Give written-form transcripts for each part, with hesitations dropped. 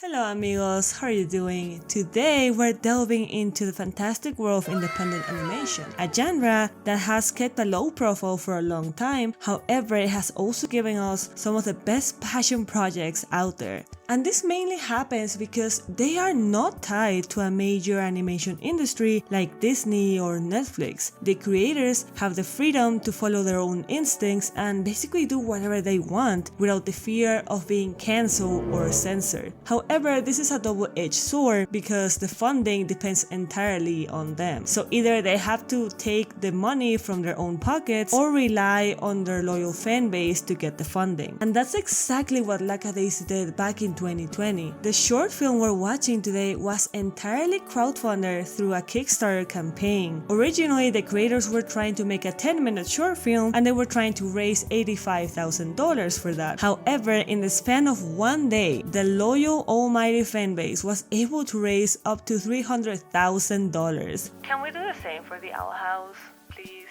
Hello amigos, how are you doing? Today we're delving into the fantastic world of independent animation, a genre that has kept a low profile for a long time, however it has also given us some of the best passion projects out there. And this mainly happens because they are not tied to a major animation industry like Disney or Netflix. The creators have the freedom to follow their own instincts and basically do whatever they want without the fear of being cancelled or censored. However, this is a double-edged sword because the funding depends entirely on them. So either they have to take the money from their own pockets or rely on their loyal fan base to get the funding. And that's exactly what Lackadaisy did back in 2020. The short film we're watching today was entirely crowdfunded through a Kickstarter campaign. Originally, the creators were trying to make a 10-minute short film and they were trying to raise $85,000 for that. However, in the span of one day, the loyal almighty fanbase was able to raise up to $300,000. Can we do the same for the Owl House, please,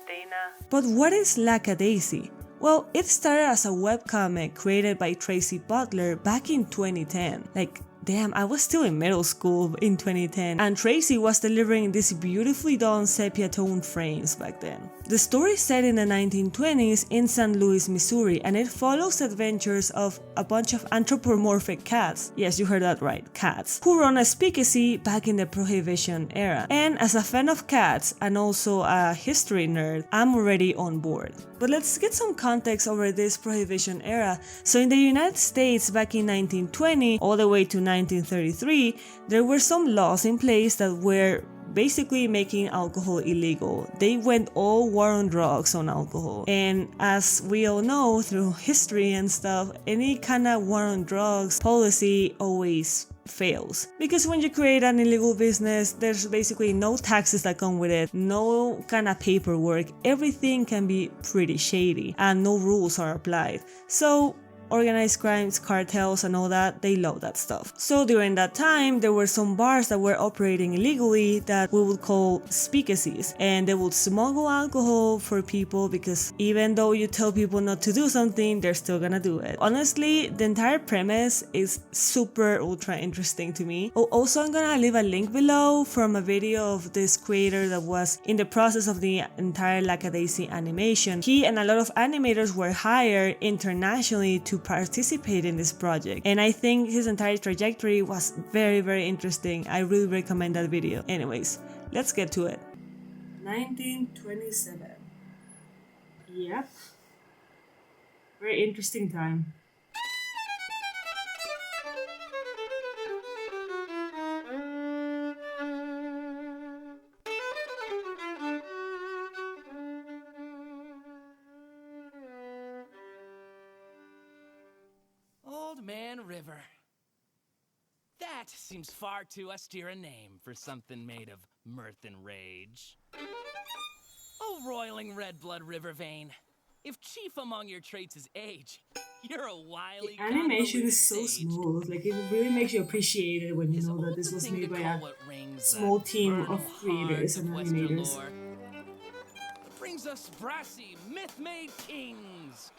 Dana? But what is Lackadaisy? Well, it started as a webcomic created by Tracy Butler back in 2010. Damn, I was still in middle school in 2010, and Tracy was delivering these beautifully done sepia tone frames back then. The story is set in the 1920s in St. Louis, Missouri, and it follows the adventures of a bunch of anthropomorphic cats, yes you heard that right, cats, who run a speakeasy back in the Prohibition era. And as a fan of cats and also a history nerd, I'm already on board. But let's get some context over this Prohibition era. So in the United States back in 1920 all the way to 1933, there were some laws in place that were basically making alcohol illegal. They went all war on drugs on alcohol. And as we all know through history and stuff, any kind of war on drugs policy always fails. Because when you create an illegal business, there's basically no taxes that come with it, no kind of paperwork, everything can be pretty shady and no rules are applied. So organized crimes, cartels and all that, they love that stuff. So during that time, there were some bars that were operating illegally that we would call speakeasies, and they would smuggle alcohol for people because even though you tell people not to do something, they're still gonna do it. Honestly, the entire premise is super ultra interesting to me. Oh, also I'm gonna leave a link below from a video of this creator that was in the process of the entire Lackadaisy animation. He and a lot of animators were hired internationally to participate in this project, and I think his entire trajectory was very interesting. I really recommend that video. Anyways, let's get to it. 1927. Yep. Very interesting time. Old Man River. That seems far too austere a name for something made of mirth and rage. Oh, roiling red blood river vein. If chief among your traits is age, you're a wily the animation is so smooth, it really makes you appreciate it when you know that this was made by a small team of creators and animators. It brings us brassy, myth-made kings.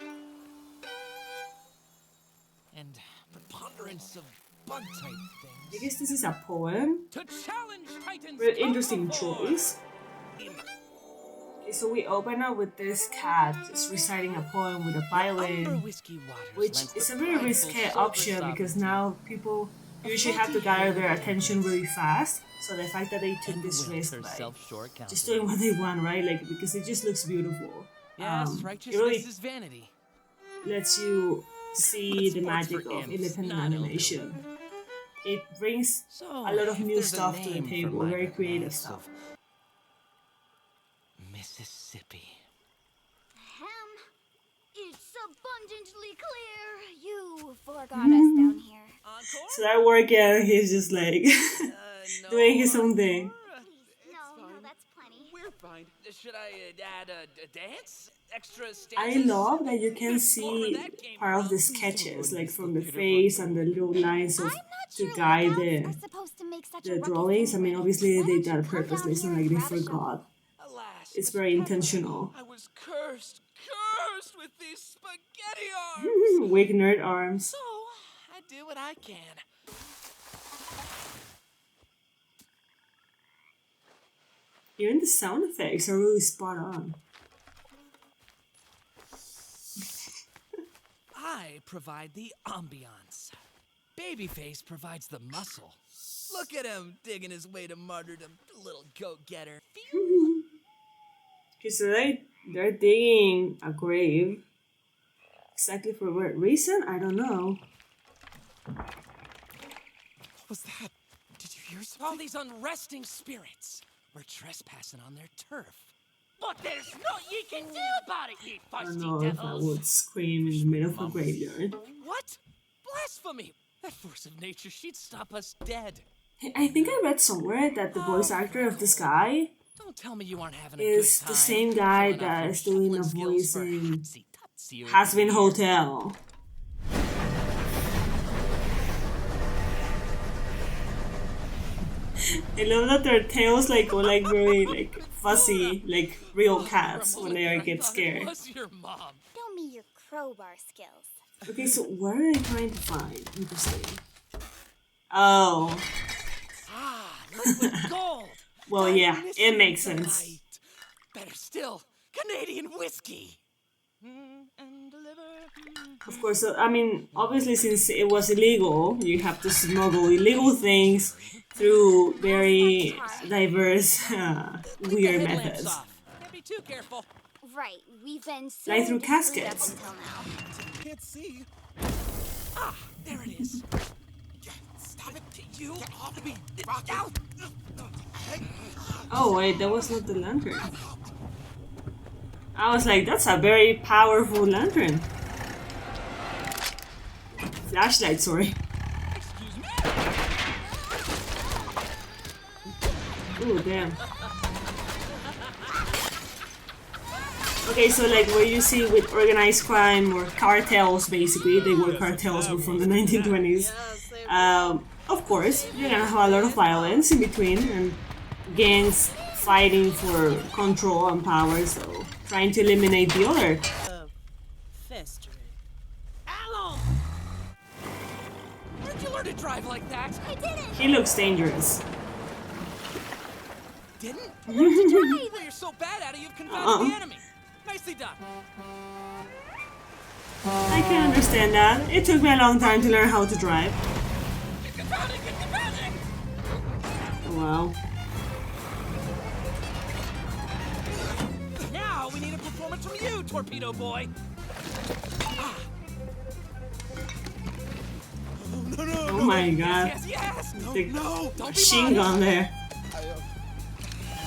And preponderance of bug-type things. I guess this is a poem. To challenge Titans. Very interesting choice. Okay, so we open up with this cat just reciting a poem with a violin, which is a very risky option because now people usually have to gather their attention really fast. So the fact that they took this risk, just doing what they want, right? Because it just looks beautiful. Righteousness really is vanity. Lets you see the magic of independent animation. It brings a lot of new stuff to the table, very creative stuff. Mississippi. It's abundantly clear you forgot us down here. So that workout, he's just doing his own thing. No, that's plenty. We're fine. Should I add a dance? Extra stanzas? I love that you can see part of the sketches, from the face and the little lines to guide the drawings. I mean, obviously they did that purposely. It's not like they forgot. It's very intentional. I was cursed with these spaghetti arms. Weak nerd arms. So I do what I can. Even the sound effects are really spot on. I provide the ambiance. Babyface provides the muscle. Look at him digging his way to martyrdom, little go-getter. Okay, so they're digging a grave. Exactly for what reason? I don't know. What was that? Did you hear something? All these unresting spirits were trespassing on their turf. But there's naught ye can do about it, ye I don't feisty know if I devils. would scream in the middle of a graveyard. What? Blasphemy! That force of nature, she'd stop us dead. I think I read somewhere that the voice actor of this guy Don't tell me you aren't having a is good time. the same guy Showing off that your is doing a shuffling voice skills for in Hotsy-totsy over Has Been here. Hotel. I love that their tails go very fuzzy, like real cats when they get scared. Was your mom? Show me your crowbar skills. Okay, so what are they trying to find? Interesting. Oh, Ah, liquid gold. well, yeah, it Dionysian makes sense. delight. Better still, Canadian whiskey. And deliver. Of course, so, I mean, obviously, since it was illegal, you have to smuggle illegal things through very diverse, weird Headlamps methods. off. Can't be too careful. Right, we've been so Like through discreet caskets. up until now. Can't see. Ah, there it is. Stop it, you. Get off me. Out. Oh, wait, that was not the lantern. I was like, that's a very powerful lantern. Flashlight, sorry. Excuse me. Ooh, damn. Okay, so what you see with organized crime or cartels, basically, they were cartels but from the 1920s. Of course, you're gonna have a lot of violence in between and gangs fighting for control and power, so trying to eliminate the other. Festering. Alum. Where'd you learn to drive like that? I didn't! He looks dangerous. Didn't? Drive! Well, you're so bad at it, you've confounded the enemy. Nicely done. I can understand that. It took me a long time to learn how to drive. Get confounded, get confounded. Oh, wow. Now we need a performance from you, torpedo boy. Ah. Oh my god. Yes, yes. The Don't be machine modest. gun there.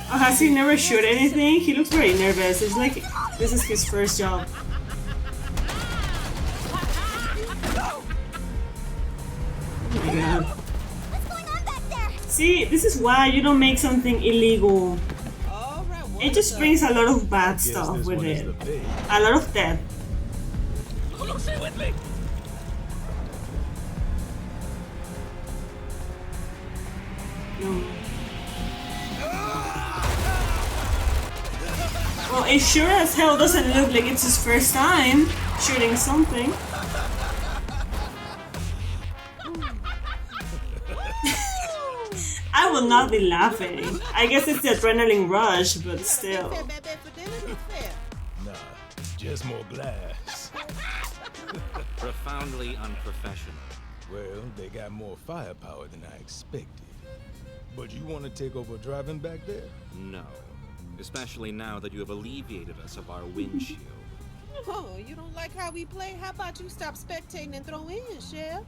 Oh, has he never shot anything? He looks very nervous. It's like this is his first job. Oh my god. What's going on back there? See, this is why you don't make something illegal. All right, It just brings a lot of bad stuff with it. A lot of death. Oh, don't stay with me. No. Well, it sure as hell doesn't look like it's his first time shooting something. I will not be laughing. I guess it's the adrenaline rush, but still. Nah, just more glass. Profoundly unprofessional. Well, they got more firepower than I expected. But you want to take over driving back there? No. Especially now that you have alleviated us of our windshield. Oh, you don't like how we play? How about you stop spectating and throw in, Chef?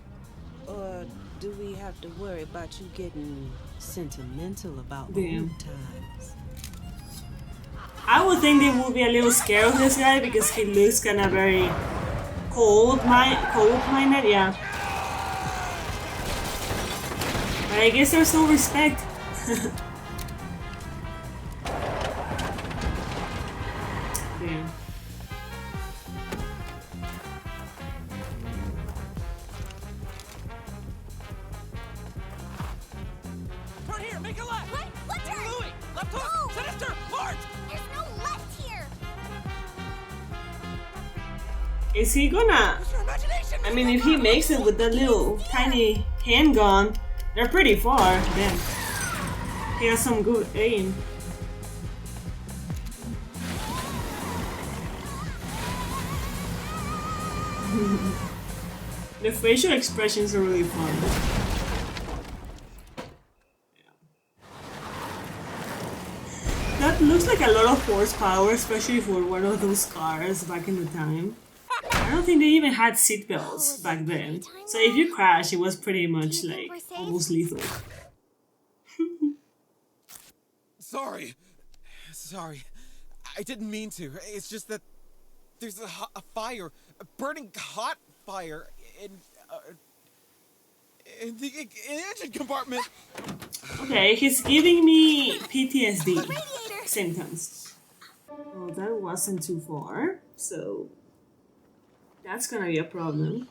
Or do we have to worry about you getting sentimental about Damn. old times? I would think they would be a little scared of this guy because he looks kind of very cold-minded, yeah. But I guess there's no respect. Damn. Turn here, make a left. What turn? Louis, left hook. No. Sinister, port. There's no left here! Is he gonna... Use your imagination. I mean, if he makes it with that little tiny handgun, they're pretty far. Damn. He has some good aim. The facial expressions are really fun. That looks like a lot of horsepower, especially for one of those cars back in the time. I don't think they even had seatbelts back then. So if you crash, it was pretty much like almost lethal. Sorry. I didn't mean to. It's just that there's a fire, a burning hot fire in the engine compartment. Okay, he's giving me PTSD symptoms. Well, that wasn't too far, so that's gonna be a problem.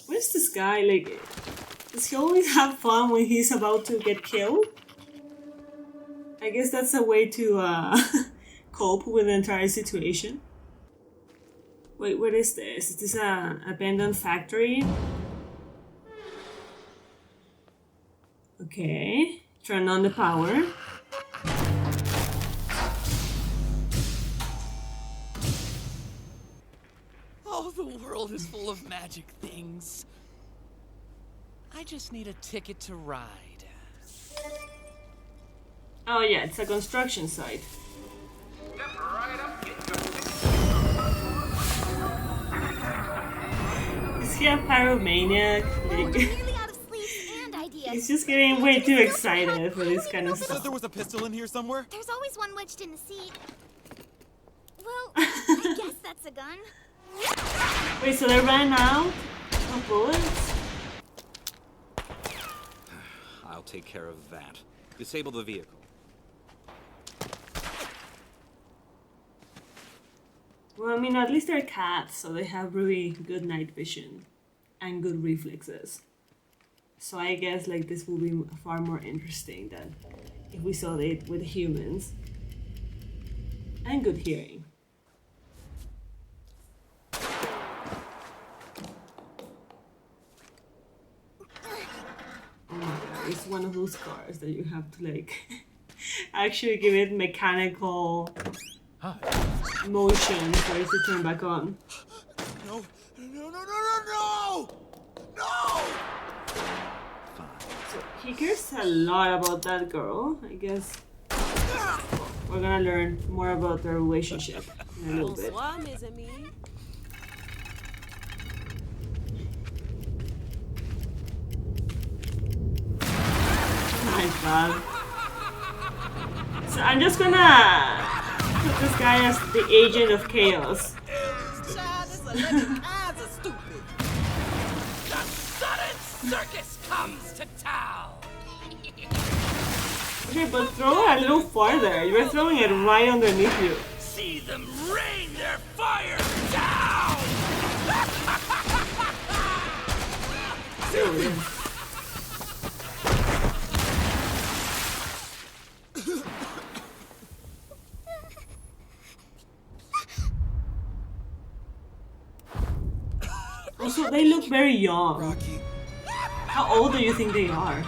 Where's this guy? Like, does he always have fun when he's about to get killed? I guess that's a way to cope with the entire situation. Wait, what is this? Is this an abandoned factory? Okay, turn on the power. Oh, the world is full of magic things. I just need a ticket to ride. Oh yeah, it's a construction site. Is he a pyromaniac? Like, Nearly out of sleeves and ideas. he's just getting way too excited for this kind of Said stuff. there was a pistol in here somewhere. There's always one wedged in the seat. Well, I guess that's a gun. Wait, so they ran out of bullets? I'll take care of that. Disable the vehicle. Well, I mean, at least they're cats, so they have really good night vision and good reflexes. So I guess like this will be far more interesting than if we saw it with humans. And good hearing. Oh my god, it's one of those cars that you have to like actually give it mechanical motion for it to turn back on. No! So he cares a lot about that girl, I guess. We're gonna learn more about their relationship in a little bit. Bonsoir, mes amis. My god. So I'm just gonna put this guy as the agent of chaos. Child, this 11 kinds of stupid. The sudden circus comes to town. Okay, but throw it a little farther. You're throwing it right underneath you. See them rain their fire down. Dude. Also, they look very young. Rocky. How old do you think they are?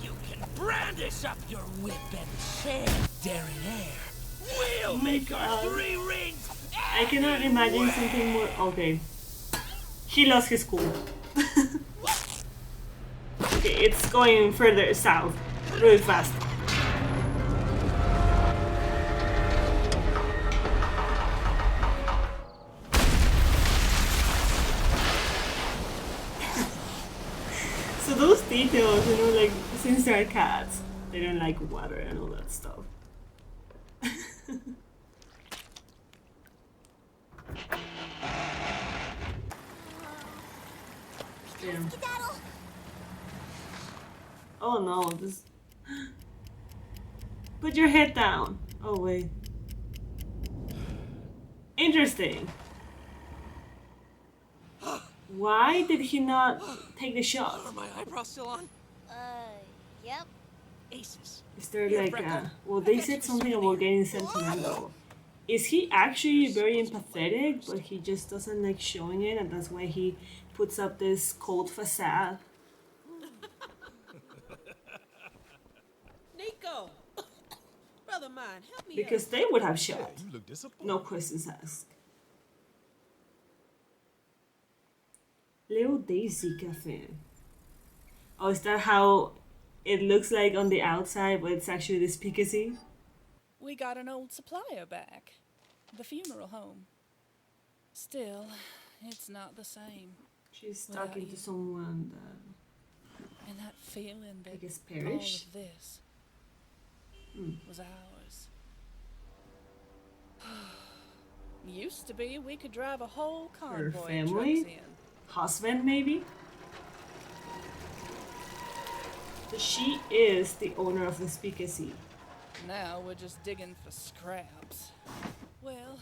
You can brandish up your whip and share derriere. We'll make our 3 rings. I cannot imagine something more. Okay. He lost his cool. Okay, it's going further south. Really fast. So those details, you know, like, since they're cats, they don't like water and all that stuff. Damn. Skedaddle. Oh no, this... Put your head down. Oh wait. Interesting. Why did he not take the shot? Are my eyebrows still on? Yep. Aces. Is there Here, like Brecca. well, they said something about getting sentimental. Is he actually very empathetic, but he just doesn't like showing it, and that's why he puts up this cold facade? Nico. Brother mine, help me Because they would have shot. You look disappointed. No questions asked. Lackadaisy Cafe. Oh, is that how it looks like on the outside, but it's actually the speakeasy? We got an old supplier back. The funeral home. Still, it's not the same. She's Without talking to you. someone that And that feeling that guess all perished? of this was ours. Used to be we could drive a whole her convoy of family, trucks in. husband maybe. So she is the owner of the speakeasy. Now we're just digging for scraps. Well,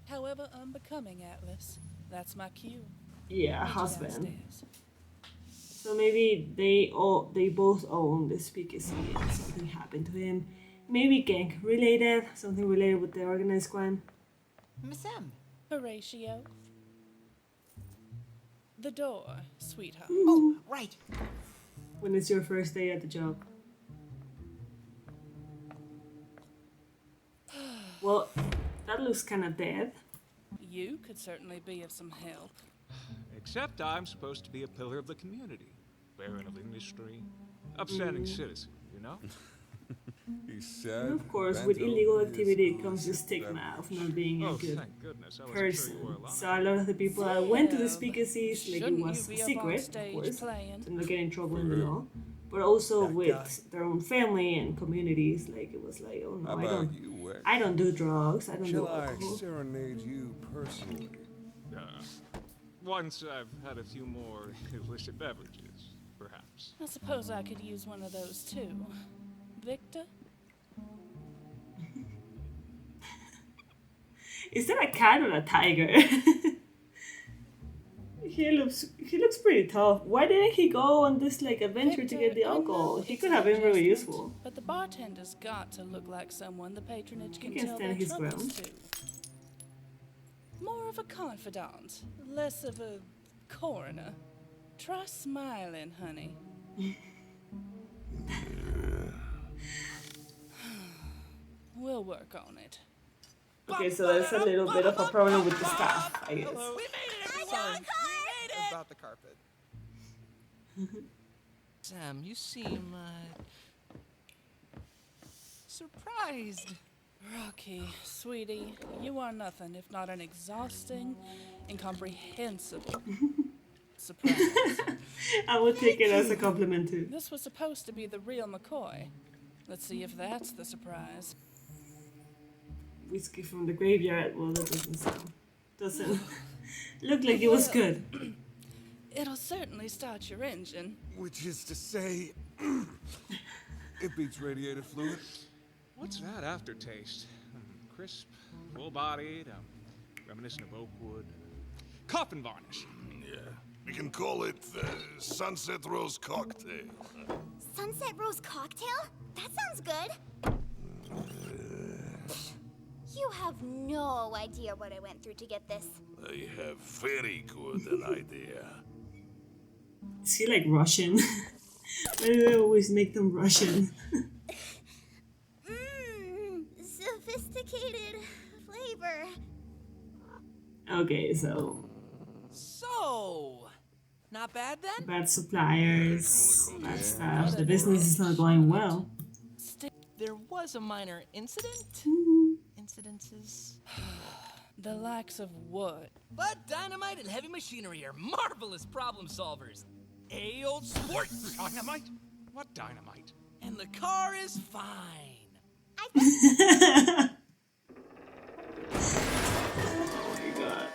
however unbecoming, Atlas. That's my cue. Yeah, Meet you husband. downstairs. So maybe they both own the speakeasy and something happened to him. Maybe gang related, something related with the organized crime. Miss M. Horatio. The door, sweetheart. Oh, right. When it's your first day at the job. Well, that looks kind of dead. You could certainly be of some help. Except I'm supposed to be a pillar of the community, baron of industry, upstanding citizen, you know? He said. And of course, with illegal activity comes the stigma of not being a Oh, good thank goodness. I wasn't person. sure you were alive. So a lot of the people that went to the Seb, speakeasies, like it shouldn't was you a be up on secret, of stage course, playing? to not get in trouble in the law, but also with their own family and communities. Like it was like, oh no, How about you, Wick? I don't do drugs, I don't do Shall I alcohol. serenade you personally? Once I've had a few more illicit beverages, perhaps. I suppose I could use one of those too. Victor? Is that a cat or a tiger? He looks pretty tough. Why didn't he go on this like adventure to get the I know alcohol? He it's could an have been really adjustment, useful. But the bartender's got to look like someone the patronage can can tell stand their his troubles ground. to. More of a confidant, less of a coroner. Try smiling, honey. We'll work on it. Okay, so there's a little bit of a problem with the staff, I guess. Hello. We made it! Sorry. We made it! About the carpet. Sam, you seem, surprised. Rocky, sweetie, you are nothing if not an exhausting, incomprehensible surprise. I would take it as a compliment too. This was supposed to be the real McCoy. Let's see if that's the surprise. Whiskey from the graveyard. Well, that doesn't look like it was good. It'll certainly start your engine. Which is to say, it beats radiator fluid. What's that aftertaste? Crisp, full-bodied, reminiscent of oak wood. Coffin varnish. Yeah, we can call it Sunset Rose Cocktail. Sunset Rose Cocktail? That sounds good. You have no idea what I went through to get this. I have very good an idea. Is he like Russian? Why do they always make them Russian? Sophisticated flavor. Okay, so So, not bad then? bad suppliers, bad staff. The business is not going well. There was a minor incident? Incidences? The likes of what? But dynamite and heavy machinery are marvelous problem solvers. Old sport! Dynamite? What dynamite? And the car is fine. Oh my god.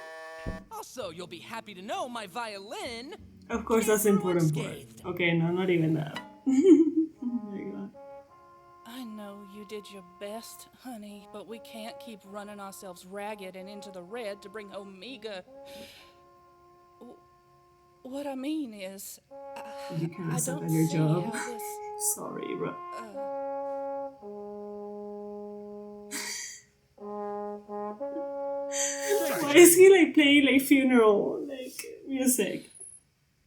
Also, you'll be happy to know my violin. Of course, that's the important part. Unscathed. Okay, no, not even that. Oh my god. I know you did your best, honey, but we can't keep running ourselves ragged and into the red to bring Omega. What I mean is, You kind I of suck don't at your see job. how this. Sorry, bro. Why is he like playing like funeral like music?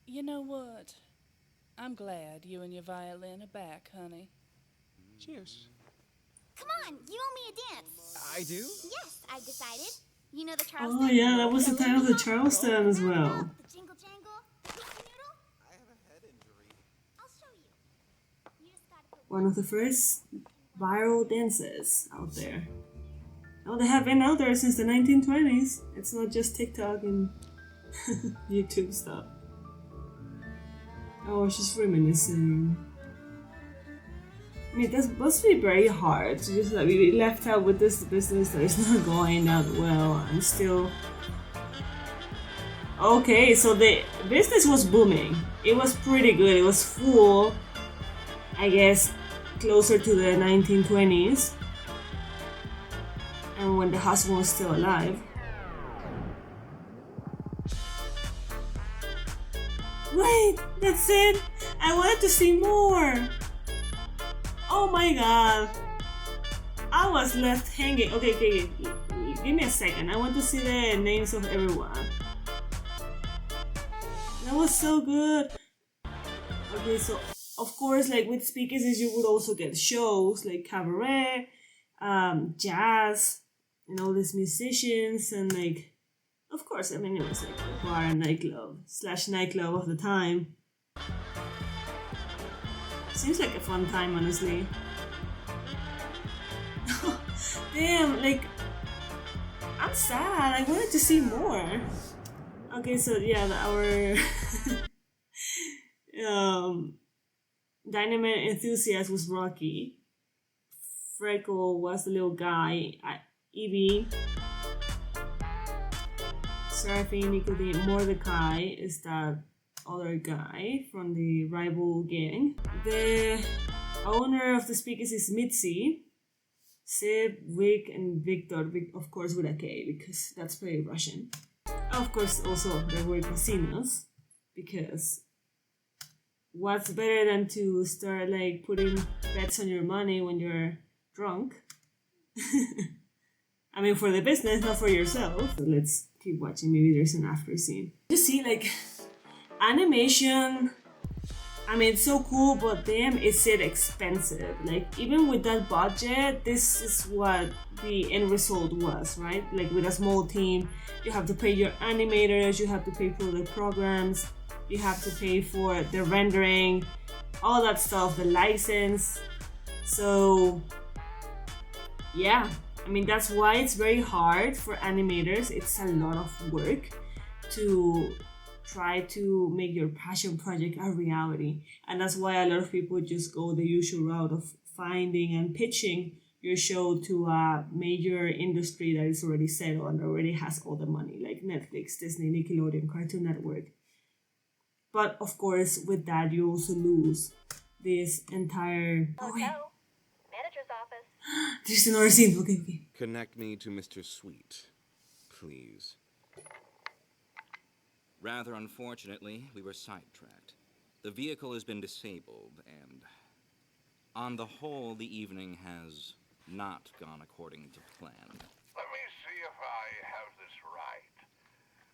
You know what? I'm glad you and your violin are back, honey. Cheers. Come on, you owe me a dance. I do? Yes, I've decided. You know the Charleston? Oh yeah, that was the time of the Charleston as well. The jingle jangle. One of the first viral dances out there. Oh, they have been out there since the 1920s. It's not just TikTok and YouTube stuff. Oh, she's reminiscing. I mean, that must be very hard to just like be left out with this business that is not going that well and still. Okay, so the business was booming. It was pretty good. It was full, I guess, closer to the 1920s. And when the husband was still alive. Wait, that's it? I wanted to see more! Oh my god! I was left hanging. Okay, give me a second. I want to see the names of everyone. That was so good! Okay, so of course, like with speakeasies, you would also get shows like cabaret, jazz, and all these musicians, and like, of course, I mean, it was like a bar and nightclub of the time. Seems like a fun time, honestly. Damn, like, I'm sad. I wanted to see more. Okay, so yeah, our dynamite enthusiast was Rocky. Freckle was the little guy. Evie. Seraphine, Nicodine, Mordecai is that other guy from the rival gang. The owner of the speakers is Mitzi. Sib, Vic, and Victor. Vic, of course, with a K because that's very Russian. Of course, also there were casinos because what's better than to start like putting bets on your money when you're drunk? I mean, for the business, not for yourself. So let's keep watching. Maybe there's an after scene. You see, like, animation. I mean, it's so cool, but damn, is it expensive. Like, even with that budget, this is what the end result was, right? Like, with a small team, you have to pay your animators, you have to pay for the programs, you have to pay for the rendering, all that stuff, the license. So, yeah. I mean, that's why it's very hard for animators. It's a lot of work to try to make your passion project a reality. And that's why a lot of people just go the usual route of finding and pitching your show to a major industry that is already settled and already has all the money, like Netflix, Disney, Nickelodeon, Cartoon Network. But of course, with that, you also lose this entire... Oh, wait. Manager's office. There's another scene. Okay. Connect me to Mr. Sweet, please. Rather unfortunately, we were sidetracked. The vehicle has been disabled, and on the whole, the evening has not gone according to plan. Let me see if I have this right.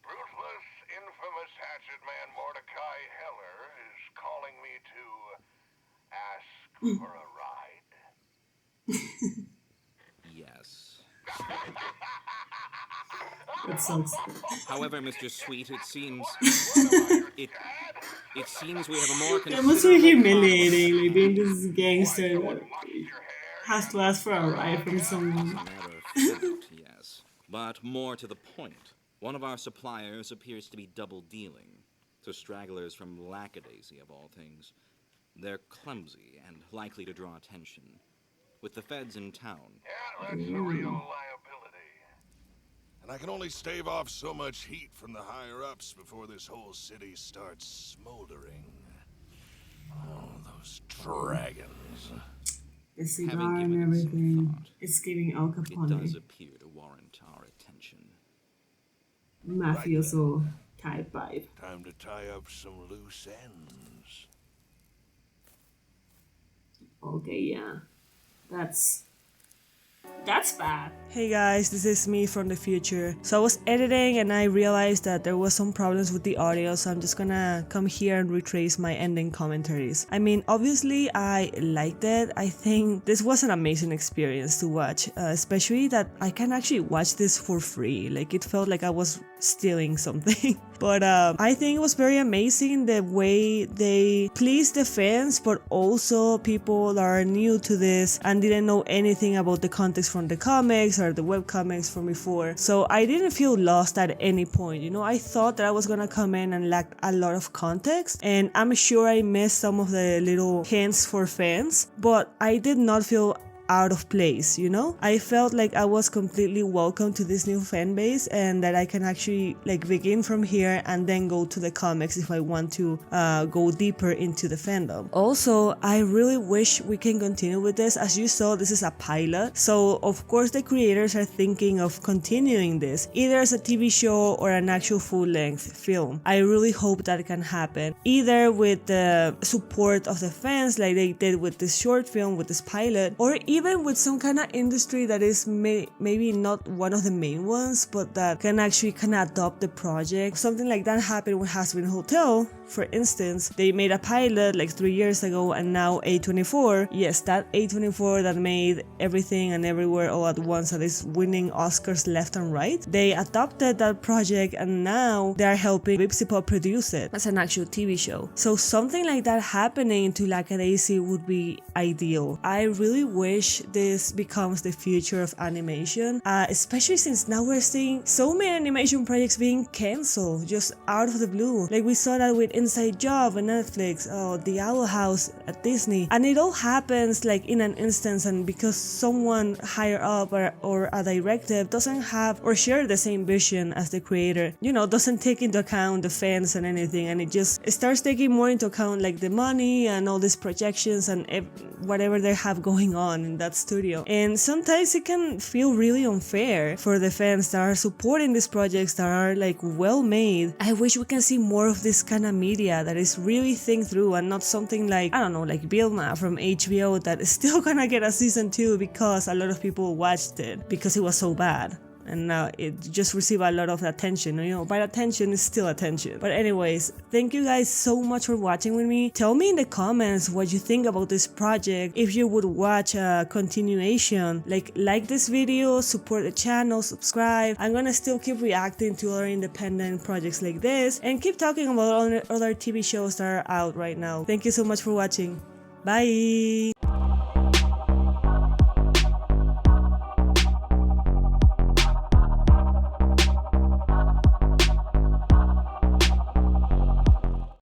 Ruthless, infamous hatchet man Mordecai Heller is calling me to ask for a ride. Yes. That sucks. However, Mr. Sweet, it seems it seems we have a more It must be humiliating, like being this gangster that has to ask for a ride from someone. Yes, but more to the point, one of our suppliers appears to be double dealing to stragglers from Lackadaisy of all things. They're clumsy and likely to draw attention. With the feds in town. Yeah, that's a real liability. And I can only stave off so much heat from the higher-ups before this whole city starts smoldering. Oh, those dragons. The cigar and everything. It's giving Al Capone. It does appear to warrant our attention. Mafioso type vibe. Time to tie up some loose ends. Okay, yeah. That's bad. Hey guys, this is me from the future. So I was editing and I realized that there was some problems with the audio, so I'm just gonna come here and retrace my ending commentaries. I mean, obviously I liked it. I think this was an amazing experience to watch, especially that I can actually watch this for free. Like, it felt like I was stealing something. But I think it was very amazing the way they pleased the fans, but also people that are new to this and didn't know anything about the context from the comics or the webcomics from before. So I didn't feel lost at any point. You know, I thought that I was gonna come in and lack a lot of context, and I'm sure I missed some of the little hints for fans, but I did not feel out of place, you know? I felt like I was completely welcome to this new fan base and that I can actually like begin from here and then go to the comics if I want to go deeper into the fandom. Also, I really wish we can continue with this. As you saw, this is a pilot, so of course the creators are thinking of continuing this either as a TV show or an actual full-length film. I really hope that can happen, either with the support of the fans like they did with this short film, with this pilot, or even with some kind of industry that is maybe not one of the main ones, but that can actually adopt the project. Something like that happened with Hazbin Hotel, for instance. They made a pilot like 3 years ago, and now A24, yes, that A24 that made Everything and Everywhere All at Once, that is winning Oscars left and right, they adopted that project and now they are helping Vipsipop produce it as an actual TV show. So something like that happening to Lackadaisy would be ideal. I really wish this becomes the future of animation, especially since now we're seeing so many animation projects being cancelled just out of the blue. Like we saw that with Inside Job on Netflix, The Owl House at Disney, and it all happens like in an instance, and because someone higher up or a director doesn't have or share the same vision as the creator, you know, doesn't take into account the fans and anything, and it starts taking more into account like the money and all these projections and whatever they have going on in that studio. And sometimes it can feel really unfair for the fans that are supporting these projects that are like well made. I wish we can see more of this kind of media that is really think through and not something like, I don't know, like Vilma from HBO that is still gonna get a season 2 because a lot of people watched it because it was so bad. And now it just received a lot of attention, you know, but attention is still attention. But anyways, thank you guys so much for watching with me. Tell me in the comments what you think about this project, if you would watch a continuation. Like this video, support the channel, subscribe. I'm gonna still keep reacting to other independent projects like this and keep talking about other TV shows that are out right now. Thank you so much for watching. Bye!